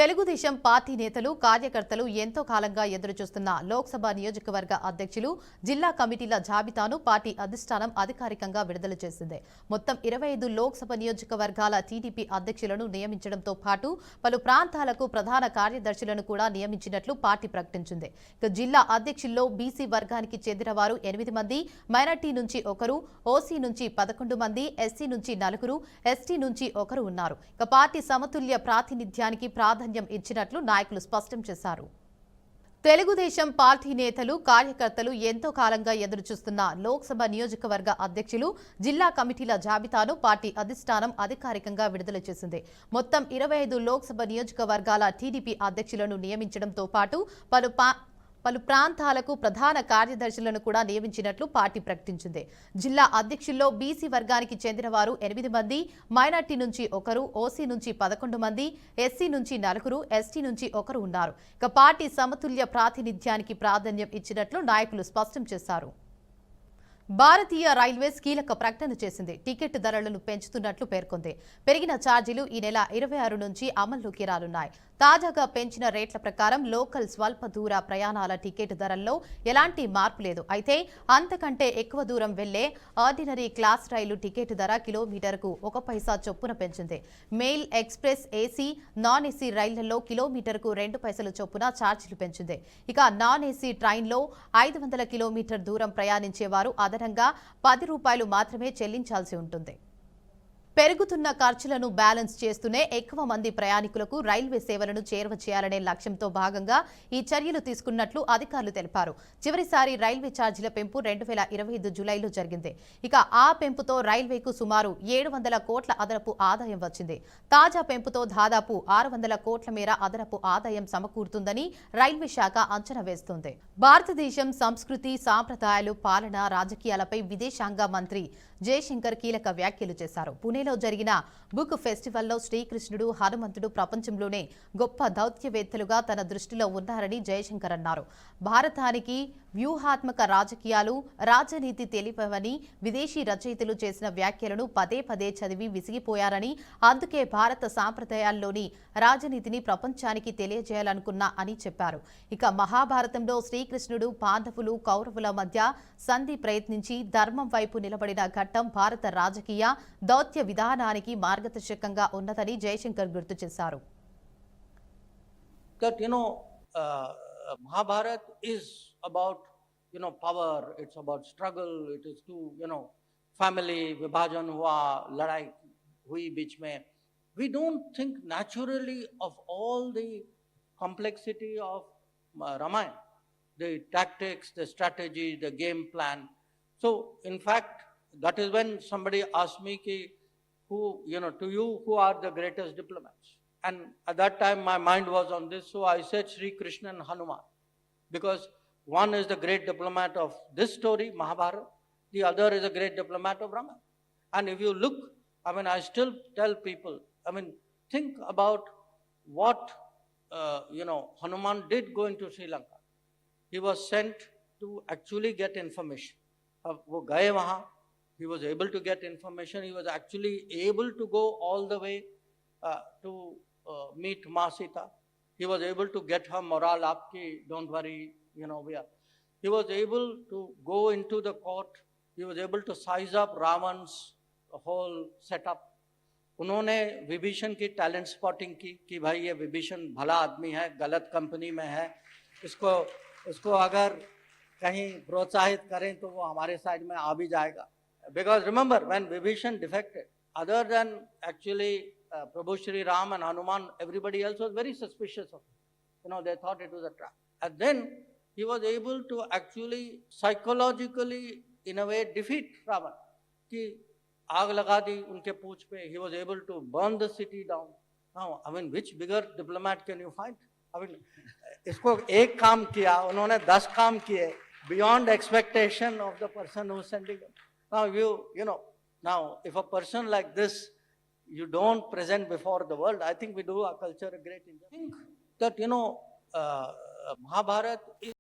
Telugu Desam party నేతలు కార్యకర్తలు ఎంతో కాలంగా ఎదురుచూస్తున్న లోక్సభ నియోజకవర్గ అధ్యక్షులు జిల్లా కమిటీల జాబితాను పార్టీ అధిష్టానం అధికారికంగా విడుదల చేసింది. మొత్తం 25 లోక్సభ నియోజకవర్గాల టీడీపీ అధ్యక్షులను నియమించడంతో పాటు పలు ప్రాంతాలకు ప్రధాన కార్యదర్శులను కూడా నియమించినట్లు పార్టీ ప్రకటించింది. జిల్లా అధ్యక్షుల్లో బీసీ వర్గానికి చెందిన వారు 8 మంది, మైనార్టీ నుంచి ఒకరు, ఓసీ నుంచి 11 మంది, ఎస్సీ నుంచి 4, ఎస్టీ నుంచి ఒకరు ఉన్నారు. పార్టీ సమతుల్య ప్రాతినిధ్యానికి ప్రాధాన్యం ఇచ్చినట్లు నాయకులు స్పష్టం చేశారు. తెలుగుదేశం పార్టీ నేతలు కార్యకర్తలు ఎంతో కాలంగా ఎదురుచూస్తున్న లోక్సభ నియోజకవర్గ అధ్యక్షులు జిల్లా కమిటీల జాబితాను పార్టీ అధిష్టానం అధికారికంగా విడుదల చేసింది. మొత్తం 25 లోక్సభ నియోజకవర్గాల టీడీపీ అధ్యక్షులను నియమించడంతో పాటు పలు ప్రాంతాలకు ప్రధాన కార్యదర్శులను కూడా నియమించినట్లు పార్టీ ప్రకటించింది. జిల్లా అధ్యక్షుల్లో బీసీ వర్గానికి చెందిన వారు 8 మంది, మైనార్టీ నుంచి ఒకరు, ఓసీ నుంచి 11 మంది, ఎస్సీ నుంచి 4, ఎస్టీ నుంచి ఒకరు ఉన్నారు. పార్టీ సమతుల్య ప్రాతినిధ్యానికి ప్రాధాన్యం ఇచ్చినట్లు నాయకులు స్పష్టం చేశారు. భారతీయ రైల్వేస్ కీలక ప్రకటన చేసింది. టికెట్ ధరలను పెంచుతున్నట్లు పేర్కొంది. పెరిగిన ఛార్జీలు ఈ నెల 26 నుంచి అమల్లోకి రానున్నాయి. తాజాగా పెంచిన రేట్ల ప్రకారం లోకల్ స్వల్ప దూర ప్రయాణాల టికెట్ ధరల్లో ఎలాంటి మార్పు లేదు. అయితే అంతకంటే ఎక్కువ దూరం వెళ్లే ఆర్డినరీ క్లాస్ రైలు టికెట్ ధర కిలోమీటర్కు 1 పైసా చొప్పున పెంచింది. Mail, express, AC, non AC రైళ్లలో కిలోమీటర్కు 2 పైసల చొప్పున ఛార్జీలు పెంచింది. ఇక నాన్ ఏసీ ట్రైన్లో 500 కిలోమీటర్ దూరం ప్రయాణించేవారు అదనంగా ₹10 మాత్రమే చెల్లించాల్సి ఉంటుంది. పెరుగుతున్న ఖర్చులను బ్యాలెన్స్ చేస్తూనే ఎక్కువ మంది ప్రయాణికులకు రైల్వే సేవలను చేరువ చేయాలనే లక్ష్యంతో భాగంగా ఈ చర్యలు తీసుకున్నట్లు అధికారులు తెలిపారు. చివరిసారి రైల్వే ఛార్జీల పెంపు 2025 జూలైలో జరిగింది. ఇక ఆ పెంపుతో రైల్వేకు సుమారు 700 కోట్ల అదనపు ఆదాయం వచ్చింది. తాజా పెంపుతో దాదాపు 600 కోట్ల మేర అదనపు ఆదాయం సమకూరుతుందని రైల్వే శాఖ అంచనా వేస్తోంది. భారతదేశం సంస్కృతి, సాంప్రదాయాలు, పాలన, రాజకీయాలపై విదేశాంగ మంత్రి జయశంకర్ కీలక వ్యాఖ్యలు చేశారు. పుణేలో జరిగిన బుక్ ఫెస్టివల్లో శ్రీకృష్ణుడు, హనుమంతుడు ప్రపంచంలోనే గొప్ప దౌత్యవేత్తలుగా తన దృష్టిలో ఉన్నారని జయశంకర్ అన్నారు. భారతానికి వ్యూహాత్మక రాజకీయాలు, రాజనీతి తెలిపవని విదేశీ రచయితలు చేసిన వ్యాఖ్యలను పదే పదే చదివి విసిగిపోయారని, అందుకే భారత సాంప్రదాయాల్లోని రాజనీతిని ప్రపంచానికి తెలియజేయాలనుకున్నా అని చెప్పారు. ఇక మహాభారతంలో శ్రీకృష్ణుడు, పాండవులు, కౌరవుల మధ్య సంధి ప్రయత్నించి ధర్మం వైపు నిలబడిన ఘట్టం భారత రాజకీయ దౌత్య విధానానికి మార్గదర్శకంగా ఉన్నదని జయశంకర్ గుర్తు చేశారు. Mahabharata is about power, it's about struggle, it is to family vibhajan hua, ladai hui beech mein. We don't think naturally of all the complexity of Ramayana, the tactics, the strategy, the game plan. So in fact, that is when somebody asked me to you, who are the greatest diplomats? And at that time my mind was on this, so I said Sri Krishna and Hanuman, because one is the great diplomat of this story, Mahabharata, the other is a great diplomat of Ramayana. And if you look, I still tell people, think about what Hanuman did go into Sri Lanka. He was sent to actually get information. वो गए वहाँ, he was able to get information, he was actually able to go all the way to meet Ma Sita. He was able to get her morale up, ki don't worry, we are. He was able to go into the court, he was able to size up Ravan's whole setup. उन्होंने विभीषण की talent spotting की कि भाई ये विभीषण भला आदमी है, गलत कंपनी में है, इसको अगर कहीं प्रोत्साहित करें तो वो हमारे साइड में आ भी जाएगा. Because remember, when Vibhishan defected, other than actually Prabhu Shri Ram and Hanuman, everybody else was very suspicious of him. They thought it was a trap. And then he was able to actually psychologically, in a way, defeat Ravan. Ki aag laga di unke pooch pe, he was able to burn the city down. Now, which bigger diplomat can you find? इसको एक काम किया, उन्होंने 10 काम किए, beyond expectation of the person who is sending them. Now now if a person like this you don't present before the world, I think we do our culture a great injustice. I think that Mahabharata is